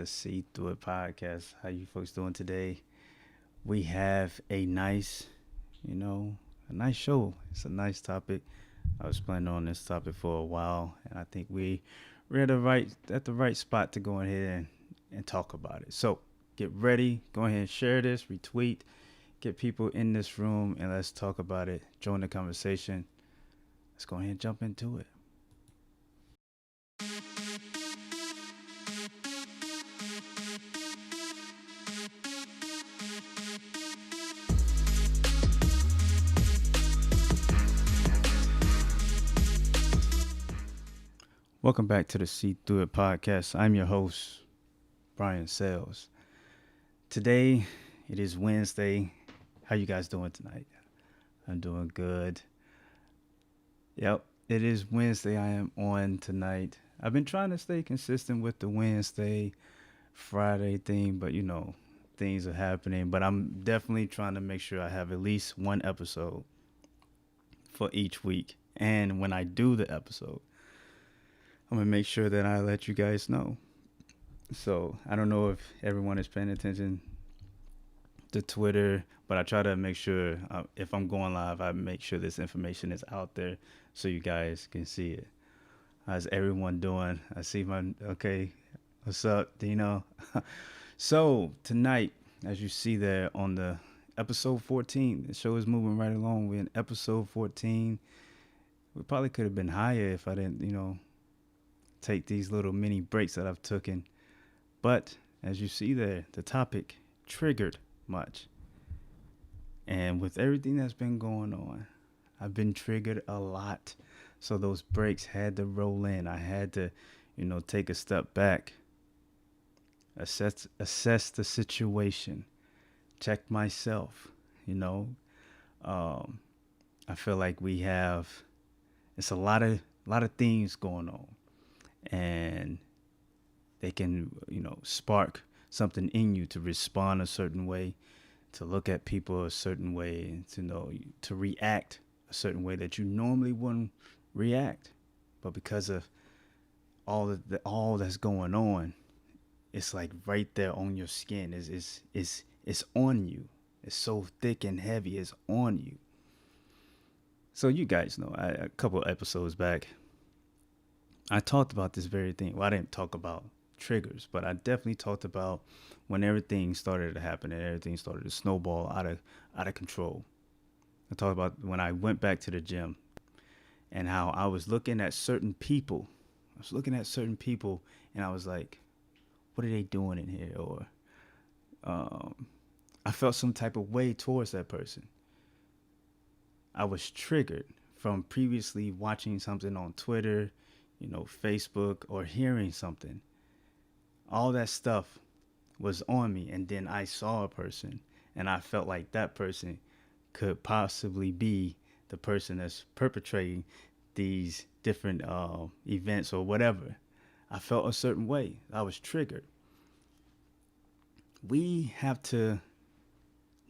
the See Through It podcast. How you folks doing today? We have you know, a nice show. It's a nice topic. I was planning on this topic for a while, and I think we're at the right spot to go ahead and talk about it. So get ready. Go ahead and share this, retweet, get people in this room, and let's talk about it. Join the conversation. Let's go ahead and jump into it. Welcome back to the See Through It podcast. I'm your host, Brian Sales. Today, it is Wednesday. How you guys doing tonight? I'm doing good. Yep, it is Wednesday. I am on tonight. I've been trying to stay consistent with the Wednesday, Friday thing, but things are happening. But I'm definitely trying to make sure I have at least one episode for each week. And when I do the episode, I'm going to make sure that I let you guys know. So I don't know if everyone is paying attention to Twitter, but I try to make sure if I'm going live, I make sure this information is out there so you guys can see it. How's everyone doing? I see okay. What's up, Dino? So tonight, as you see there on the episode 14, the show is moving right along. We're in episode 14. We probably could have been higher if I didn't, take these little mini breaks that I've taken. But as you see there, the topic triggered much. And with everything that's been going on, I've been triggered a lot. So those breaks had to roll in. I had to, take a step back, assess the situation, check myself, I feel like it's a lot of things going on. And they can, spark something in you to respond a certain way, to look at people a certain way, to react a certain way that you normally wouldn't react. But because of all that's going on, it's like right there on your skin. It's on you. It's so thick and heavy. It's on you. So you guys know, a couple of episodes back, I talked about this very thing. Well, I didn't talk about triggers, but I definitely talked about when everything started to happen and everything started to snowball out of control. I talked about when I went back to the gym and how I was looking at certain people. And I was like, what are they doing in here? Or I felt some type of way towards that person. I was triggered from previously watching something on Twitter, Facebook, or hearing something. All that stuff was on me, and then I saw a person, and I felt like that person could possibly be the person that's perpetrating these different events or whatever. I felt a certain way. I was triggered. We have to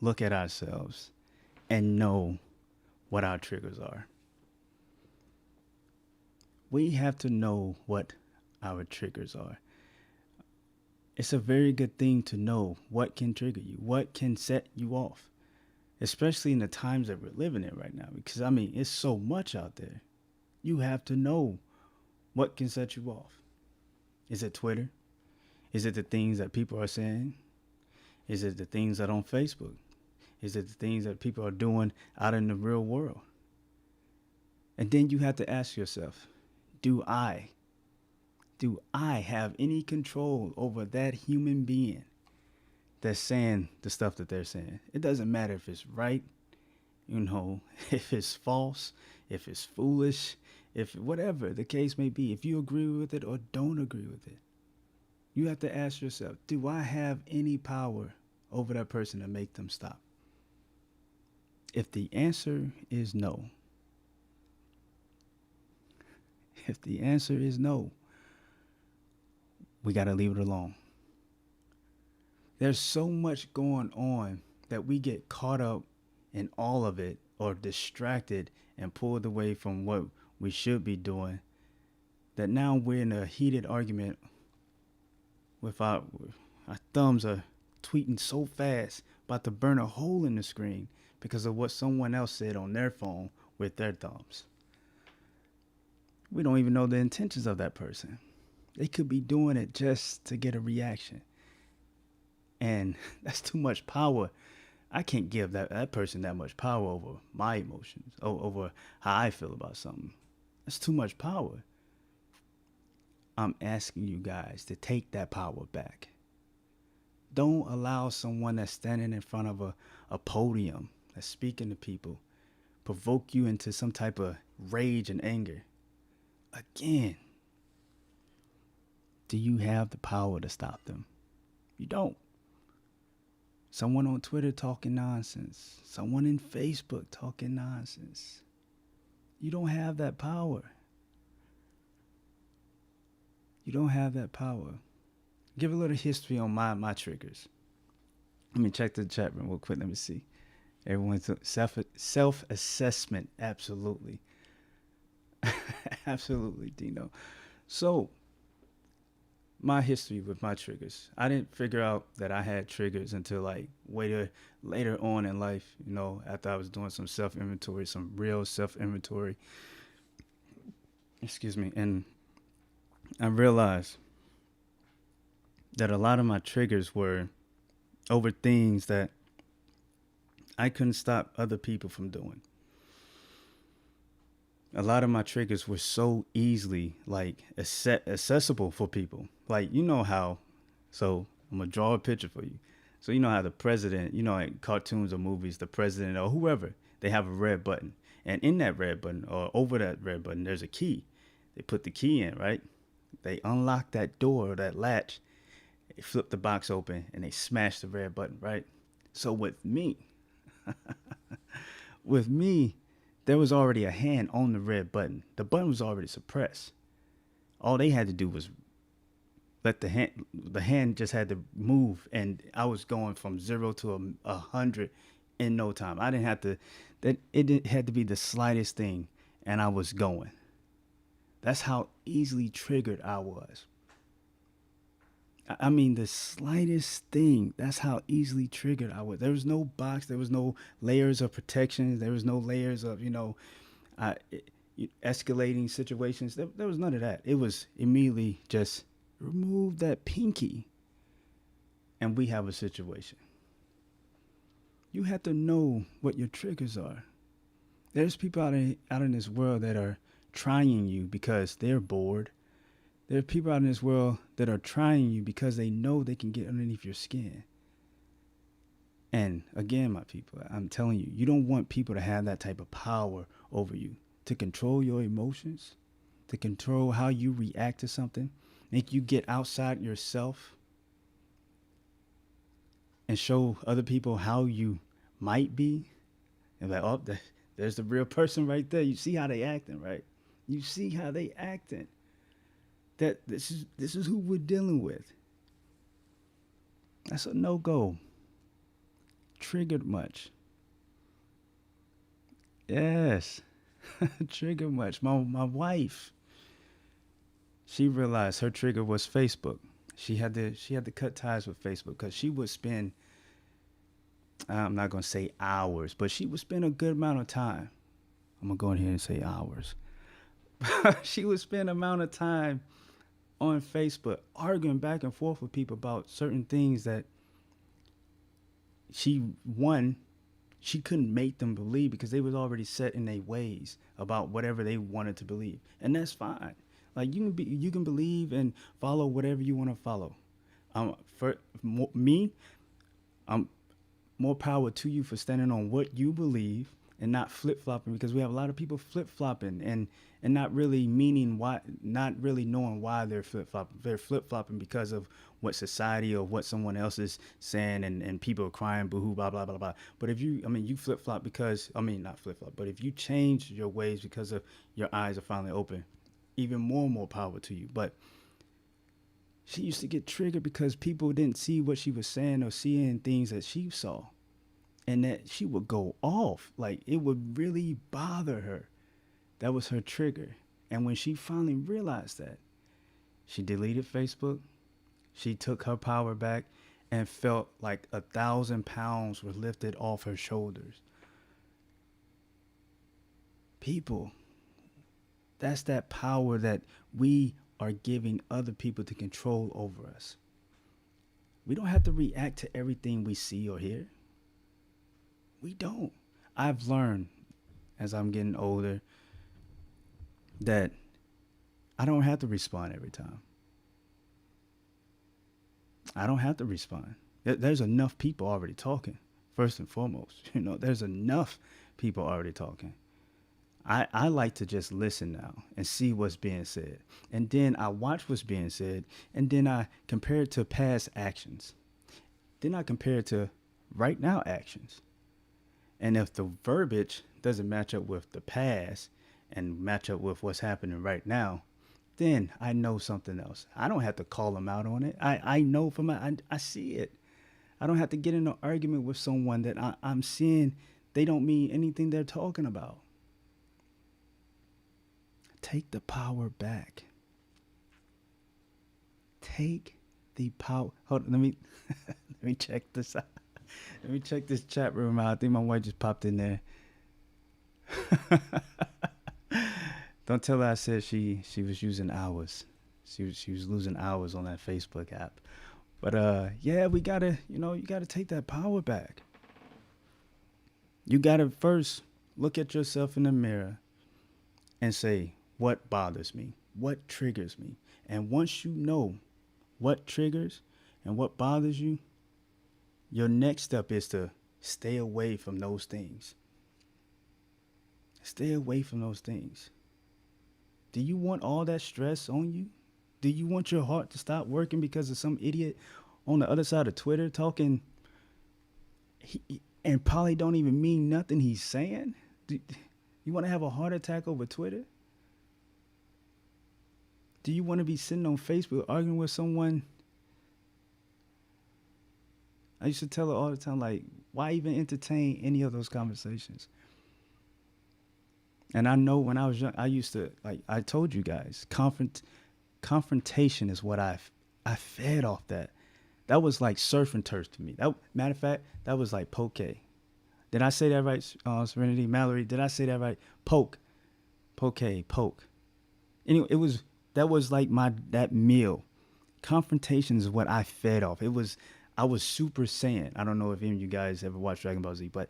look at ourselves and know what our triggers are. We have to know what our triggers are. It's a very good thing to know what can trigger you, what can set you off, especially in the times that we're living in right now. Because, it's so much out there. You have to know what can set you off. Is it Twitter? Is it the things that people are saying? Is it the things that are on Facebook? Is it the things that people are doing out in the real world? And then you have to ask yourself, do I have any control over that human being that's saying the stuff that they're saying? It doesn't matter if it's right, if it's false, if it's foolish, if whatever the case may be, if you agree with it or don't agree with it. You have to ask yourself, do I have any power over that person to make them stop? If the answer is no, we got to leave it alone. There's so much going on that we get caught up in all of it or distracted and pulled away from what we should be doing, that now we're in a heated argument with our thumbs are tweeting so fast, about to burn a hole in the screen because of what someone else said on their phone with their thumbs. We don't even know the intentions of that person. They could be doing it just to get a reaction. And that's too much power. I can't give that person that much power over my emotions, over how I feel about something. That's too much power. I'm asking you guys to take that power back. Don't allow someone that's standing in front of a podium, that's speaking to people, provoke you into some type of rage and anger. Again, do you have the power to stop them? You don't. Someone on Twitter talking nonsense. Someone in Facebook talking nonsense. You don't have that power. You don't have that power. Give a little history on my triggers. Let me check the chat room real quick. Let me see. Everyone's self-assessment. Absolutely. Absolutely, Dino. So, my history with my triggers. I didn't figure out that I had triggers until like later on in life, after I was doing some self-inventory, some real self-inventory. Excuse me. And I realized that a lot of my triggers were over things that I couldn't stop other people from doing. A lot of my triggers were so easily accessible for people. Like, how, so I'm going to draw a picture for you. So, how the president, in cartoons or movies, the president or whoever, they have a red button. And in that red button or over that red button, there's a key. They put the key in, right? They unlock that door or that latch. They flip the box open and they smash the red button, right? So with me, there was already a hand on the red button. The button was already suppressed. All they had to do was let the hand just had to move, and I was going from 0 to 100 in no time. I didn't have to, it had to be the slightest thing, and I was going. That's how easily triggered I was. I mean, the slightest thing, that's how easily triggered I was. There was no box. There was no layers of protection. There was no layers of, escalating situations. There was none of that. It was immediately just remove that pinky and we have a situation. You have to know what your triggers are. There's people out in this world that are trying you because they're bored. There are people out in this world that are trying you because they know they can get underneath your skin. And again, my people, I'm telling you, you don't want people to have that type of power over you, to control your emotions, to control how you react to something, make you get outside yourself and show other people how you might be. And like, oh, there's the real person right there. You see how they acting, right? You see how they acting. That this is who we're dealing with. That's a no-go. Triggered much. Yes. Triggered much. My wife, she realized her trigger was Facebook. She had to cut ties with Facebook because she would spend, I'm not going to say hours, but she would spend a good amount of time. I'm going to go in here and say hours. She would spend amount of time on Facebook arguing back and forth with people about certain things that she couldn't make them believe because they was already set in their ways about whatever they wanted to believe. And that's fine. Like you can believe and follow whatever you want to follow. For me, more power to you for standing on what you believe and not flip-flopping, because we have a lot of people flip-flopping and not really meaning why, not really knowing why they're flip-flopping. They're flip-flopping because of what society or what someone else is saying, and people are crying, boo-hoo, blah, blah, blah, blah. But if you flip-flop because, not flip-flop, but if you change your ways because of your eyes are finally open, even more power to you. But she used to get triggered because people didn't see what she was saying or seeing things that she saw. And that she would go off. Like, it would really bother her. That was her trigger. And when she finally realized that, she deleted Facebook. She took her power back and felt like 1,000 pounds were lifted off her shoulders. People, that's that power that we are giving other people to control over us. We don't have to react to everything we see or hear. We don't. I've learned as I'm getting older that I don't have to respond every time. I don't have to respond. There's enough people already talking, first and foremost. There's enough people already talking. I like to just listen now and see what's being said. And then I watch what's being said, and then I compare it to past actions. Then I compare it to right now actions. And if the verbiage doesn't match up with the past and match up with what's happening right now, then I know something else. I don't have to call them out on it. I know I see it. I don't have to get in an argument with someone that I'm seeing they don't mean anything they're talking about. Take the power back. Take the power. Hold on, let me let me check this out. Let me check this chat room out. I think my wife just popped in there. Don't tell her I said she was using hours. She was losing hours on that Facebook app. But yeah, we gotta you gotta take that power back. You gotta first look at yourself in the mirror and say, what bothers me? What triggers me? And once you know what triggers and what bothers you, your next step is to stay away from those things. Stay away from those things. Do you want all that stress on you? Do you want your heart to stop working because of some idiot on the other side of Twitter talking and probably don't even mean nothing he's saying? You want to have a heart attack over Twitter? Do you want to be sitting on Facebook arguing with someone? I used to tell her all the time, like, why even entertain any of those conversations? And I know when I was young, I used to, like I told you guys, confrontation is what I fed off that. That was like surf and turf to me. Matter of fact, that was like poke. Did I say that right, Serenity Mallory? Did I say that right? Poke. Anyway, that was like that meal. Confrontation is what I fed off. I was Super Saiyan. I don't know if any of you guys ever watched Dragon Ball Z, but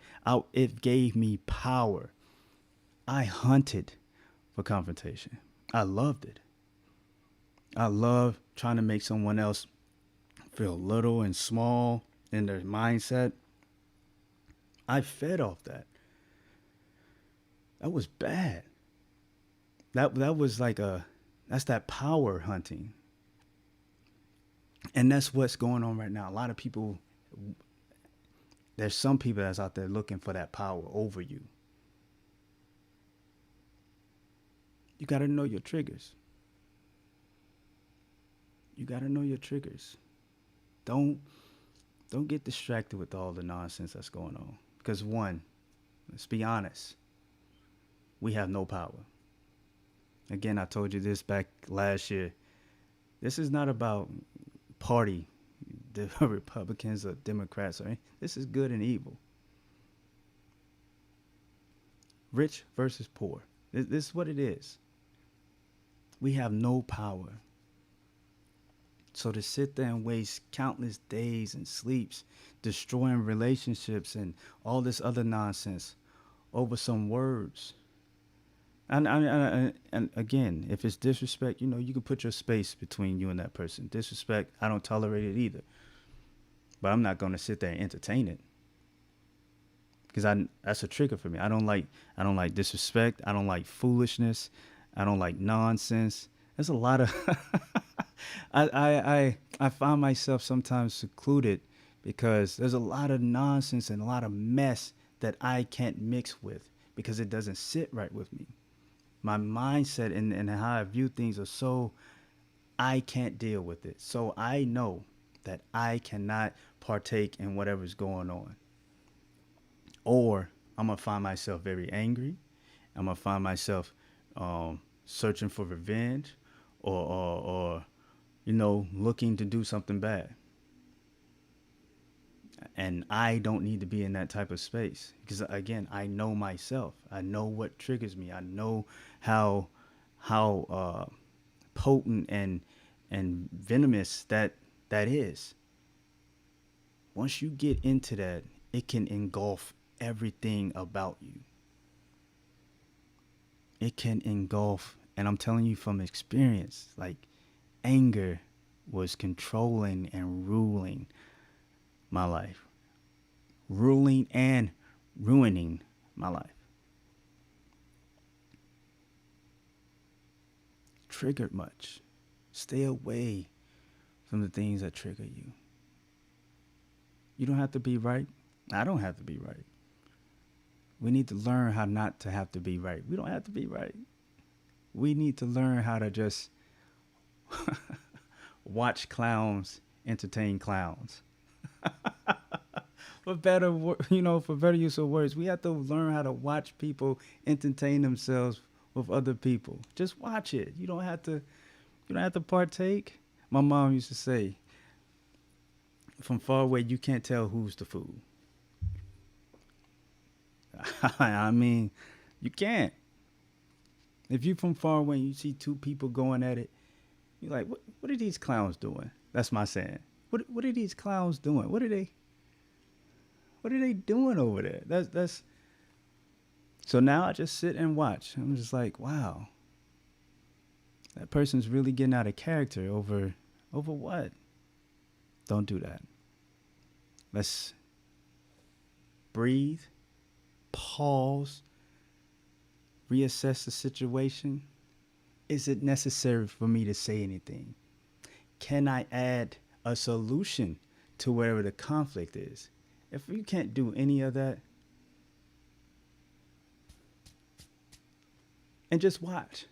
it gave me power. I hunted for confrontation. I loved it. I love trying to make someone else feel little and small in their mindset. I fed off that. That was bad. That was like that's that power hunting. And that's what's going on right now. A lot of people, there's some people that's out there looking for that power over you. You got to know your triggers. You got to know your triggers. Don't get distracted with all the nonsense that's going on. Because one, let's be honest, we have no power. Again, I told you this back last year. This is not about party, the Republicans or Democrats or anything. This is good and evil. Rich versus poor. This is what it is. We have no power. So to sit there and waste countless days and sleeps destroying relationships and all this other nonsense over some words. And again, if it's disrespect, you can put your space between you and that person. Disrespect, I don't tolerate it either. But I'm not going to sit there and entertain it. Because that's a trigger for me. I don't like disrespect. I don't like foolishness. I don't like nonsense. There's a lot of I find myself sometimes secluded because there's a lot of nonsense and a lot of mess that I can't mix with because it doesn't sit right with me. My mindset and how I view things are so I can't deal with it. So I know that I cannot partake in whatever's going on. Or I'm going to find myself very angry. I'm going to find myself searching for revenge or looking to do something bad. And I don't need to be in that type of space because again, I know myself. I know what triggers me. I know how potent and venomous that is. Once you get into that, it can engulf everything about you. It can engulf, and I'm telling you from experience, like anger was controlling and ruling my life, ruling and ruining my life. Triggered much. Stay away from the things that trigger you. You don't have to be right. I don't have to be right. We need to learn how not to have to be right. We don't have to be right. We need to learn how to just watch clowns entertain clowns. For better, for better use of words, we have to learn how to watch people entertain themselves with other people. Just watch it. You don't have to. You don't have to partake. My mom used to say, "From far away, you can't tell who's the fool." I mean, you can't. If you from far away and you see two people going at it, you're like, what are these clowns doing? That's my saying. What are these clowns doing? What are they doing over there? That's so now I just sit and watch. I'm just like, wow. That person's really getting out of character over what? Don't do that. Let's breathe, pause, reassess the situation. Is it necessary for me to say anything? Can I add a solution to wherever the conflict is? If you can't do any of that, and just watch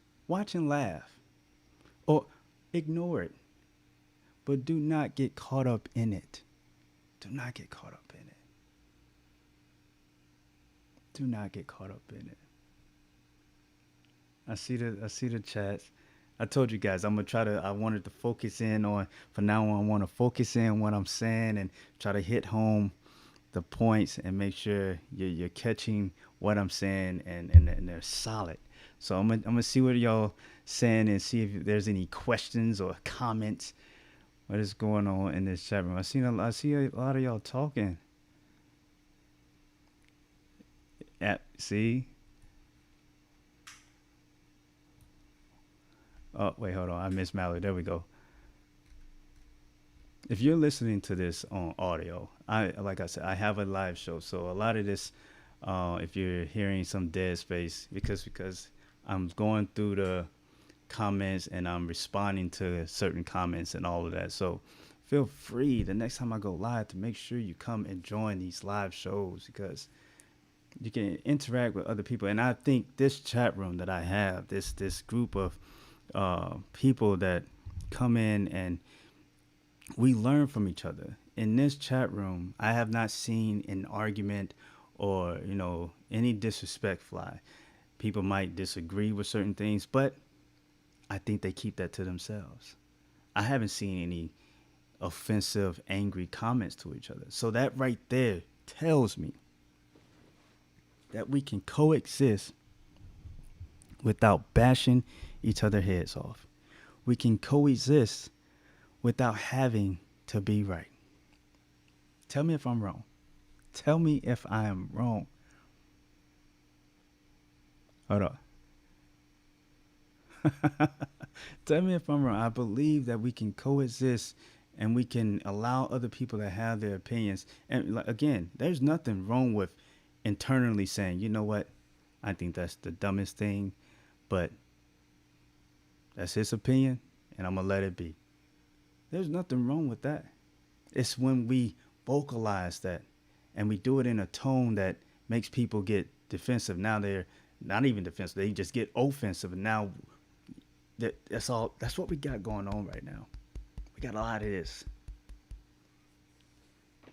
and laugh, or ignore it, but do not get caught up in it. Do not get caught up in it. Do not get caught up in it. I see the chats. I told you guys I wanted to focus in on, for now on, I want to focus in on what I'm saying and try to hit home the points and make sure you're catching what I'm saying and they're solid. So I'm gonna see what y'all saying and see if there's any questions or comments. What is going on in this chat room? I see a lot of y'all talking. Yeah, see. Oh wait, hold on. I missed Mallory. There we go. If you're listening to this on audio, like I said, I have a live show, so a lot of this, if you're hearing some dead space, because I'm going through the comments and I'm responding to certain comments and all of that. So feel free the next time I go live to make sure you come and join these live shows because you can interact with other people. And I think this chat room that I have, this group of people that come in and we learn from each other. In this chat room, I have not seen an argument or, any disrespect fly. People might disagree with certain things, but I think they keep that to themselves. I haven't seen any offensive, angry comments to each other. So that right there tells me that we can coexist without bashing each other's heads off. We can coexist without having to be right. Tell me if I'm wrong. Tell me if I am wrong. Hold on. Tell me if I'm wrong. I believe that we can coexist and we can allow other people to have their opinions. And again, there's nothing wrong with internally saying, you know what, I think that's the dumbest thing, but that's his opinion and I'm going to let it be. There's nothing wrong with that. It's when we vocalize that and we do it in a tone that makes people get defensive. Now they're not even defensive. They just get offensive. And now that's what we got going on right now. We got a lot of this.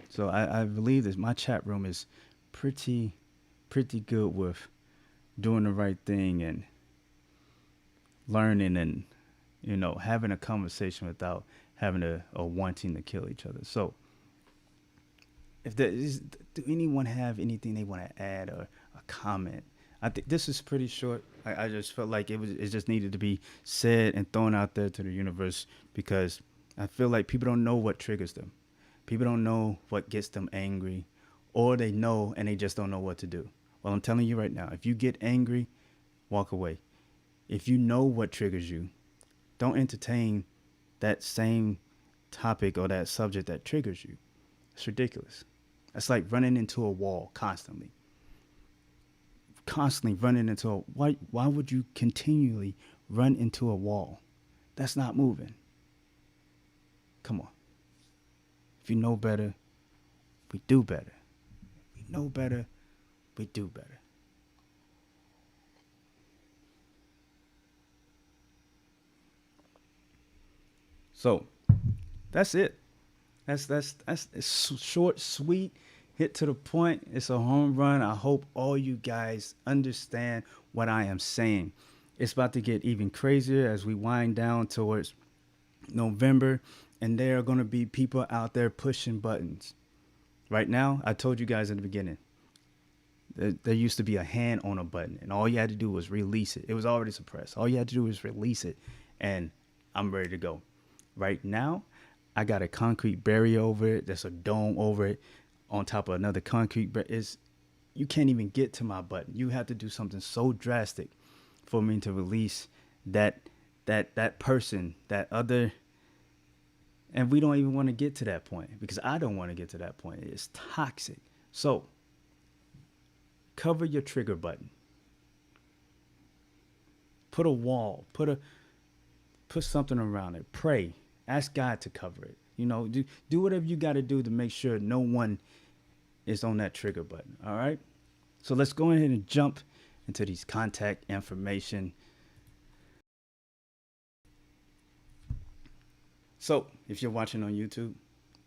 So I believe that my chat room is pretty good with doing the right thing and learning and, having a conversation without having a wanting to kill each other. So, if there is, do anyone have anything they want to add or a comment? I think this is pretty short. I just felt like it just needed to be said and thrown out there to the universe because I feel like people don't know what triggers them. People don't know what gets them angry, or they know and they just don't know what to do. Well, I'm telling you right now, if you get angry, walk away. If you know what triggers you, don't entertain that same topic or that subject that triggers you. It's ridiculous. It's like running into a wall constantly. Constantly running into a why would you continually run into a wall? That's not moving. Come on. If you know better, we do better. If we know better, we do better. So that's it. That's it's short, sweet, hit to the point. It's a home run. I hope all you guys understand what I am saying. It's about to get even crazier as we wind down towards November, and there are going to be people out there pushing buttons. Right now, I told you guys in the beginning, there used to be a hand on a button, and all you had to do was release it. It was already suppressed. All you had to do was release it, and I'm ready to go. Right now, I got a concrete barrier over it. There's a dome over it on top of another concrete barrier. You can't even get to my button. You have to do something so drastic for me to release that person, that other. And we don't even want to get to that point because I don't want to get to that point. It's toxic. So cover your trigger button. Put a wall. Put something around it. Pray. Ask God to cover it. Do whatever you got to do to make sure no one is on that trigger button. All right. So let's go ahead and jump into these contact information. So if you're watching on YouTube,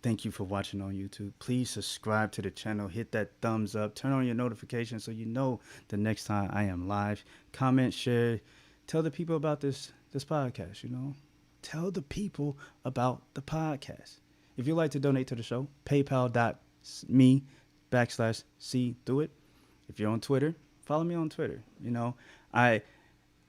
thank you for watching on YouTube. Please subscribe to the channel. Hit that thumbs up. Turn on your notifications so you know the next time I am live. Comment, share. Tell the people about this podcast, Tell the people about the podcast. If you'd like to donate to the show, paypal.me/SeeThroughIt. If you're on Twitter, follow me on Twitter.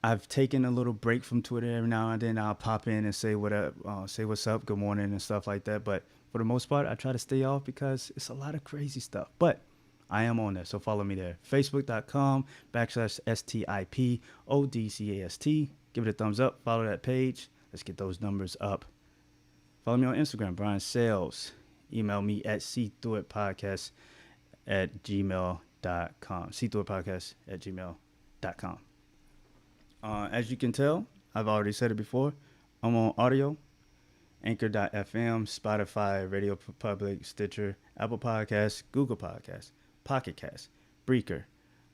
I've taken a little break from Twitter. Every now and then I'll pop in and say what up, say what's up, good morning and stuff like that. But for the most part, I try to stay off because it's a lot of crazy stuff. But I am on there, so follow me there. Facebook.com/STIPODCAST. Give it a thumbs up. Follow that page. Let's get those numbers up. Follow me on Instagram, Brian Sales. Email me at SeeThroughItPodcast@gmail.com. SeeThroughItPodcast@gmail.com. As you can tell, I've already said it before. I'm on audio, Anchor.fm, Spotify, Radio Public, Stitcher, Apple Podcasts, Google Podcasts, Pocket Cast, Breaker.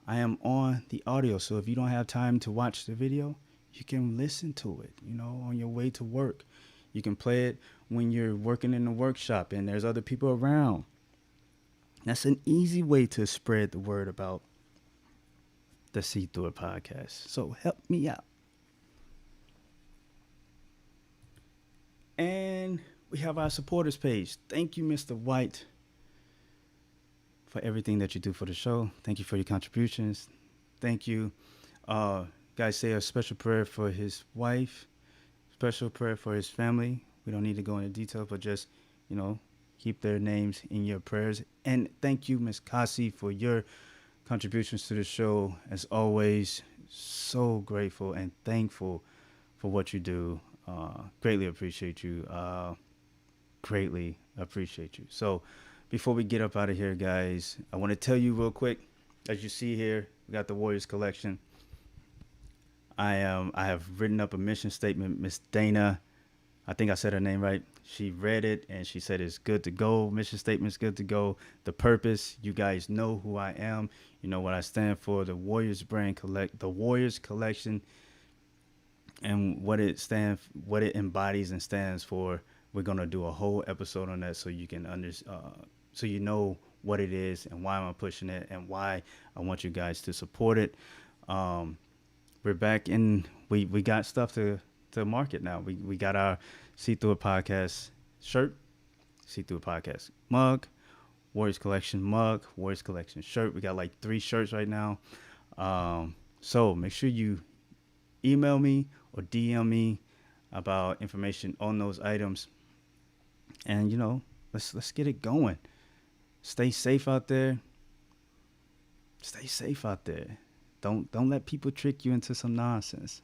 I am on the audio, so if you don't have time to watch the video, you can listen to it, on your way to work. You can play it when you're working in the workshop and there's other people around. That's an easy way to spread the word about the See Through It podcast. So help me out. And we have our supporters page. Thank you, Mr. White, for everything that you do for the show. Thank you for your contributions. Thank you. Guys, say a special prayer for his wife, special prayer for his family. We don't need to go into detail, but just, keep their names in your prayers. And thank you, Ms. Kasi, for your contributions to the show. As always, so grateful and thankful for what you do. Greatly appreciate you. Greatly appreciate you. So before we get up out of here, guys, I want to tell you real quick, as you see here, we got the Warriors collection. I have written up a mission statement. Miss Dana, I think I said her name right. She read it and she said it's good to go. Mission statement's good to go. The purpose, you guys know who I am. You know what I stand for. The Warriors brand the Warriors collection, and what it embodies and stands for. We're gonna do a whole episode on that so you can so you know what it is and why I'm pushing it and why I want you guys to support it. We're back in. We got stuff to to market now. We got our See Through It podcast shirt, See Through It podcast mug, Warriors Collection mug, Warriors Collection shirt. We got like 3 shirts right now. So make sure you email me or DM me about information on those items. And let's get it going. Stay safe out there. Stay safe out there. Don't let people trick you into some nonsense.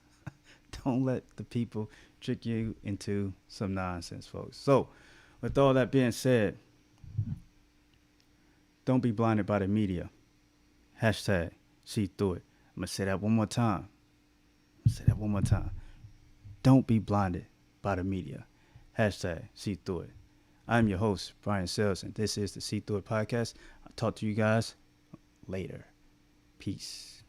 Don't let the people trick you into some nonsense, folks. So, with all that being said, don't be blinded by the media. Hashtag see through it. I'm going to say that one more time. Don't be blinded by the media. Hashtag see through it. I'm your host, Brian Sales, and this is the See Through It podcast. I'll talk to you guys later. Peace.